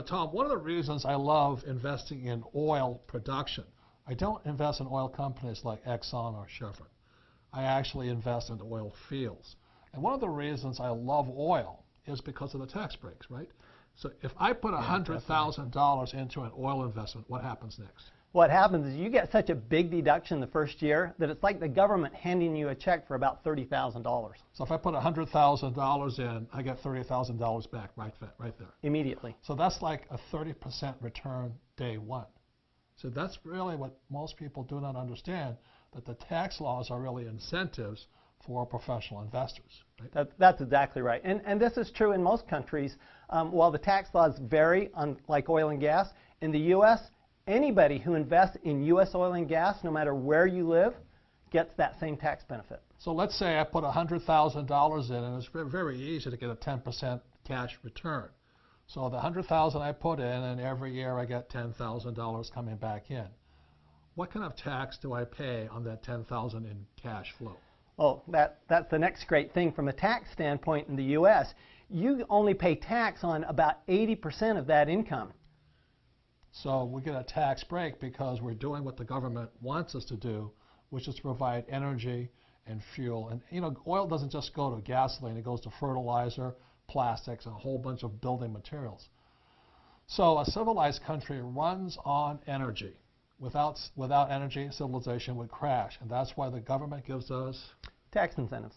Tom, one of the reasons I love investing in oil production, I don't invest in oil companies like Exxon or Chevron. I actually invest in oil fields. And one of the reasons I love oil is because of the tax breaks, right? So if I put $100,000 into an oil investment, what happens next? What happens is you get such a big deduction the first year that it's like the government handing you a check for about $30,000. So if I put $100,000 in, I get $30,000 back right there. Immediately. So that's like a 30% return day one. So that's really what most people do not understand, that the tax laws are really incentives for professional investors. Right? That's exactly right. And this is true in most countries. While the tax laws vary, like oil and gas, in the U.S., anybody who invests in U.S. oil and gas, no matter where you live, gets that same tax benefit. So let's say I put $100,000 in, and it's very easy to get a 10% cash return. So the $100,000 I put in, and every year I get $10,000 coming back in. What kind of tax do I pay on that $10,000 in cash flow? Oh, that's the next great thing from a tax standpoint in the U.S. You only pay tax on about 80% of that income. So we get a tax break because we're doing what the government wants us to do, which is to provide energy and fuel. And oil doesn't just go to gasoline, it goes to fertilizer, plastics, and a whole bunch of building materials. So a civilized country runs on energy. Without energy, civilization would crash, and that's why the government gives us tax incentives.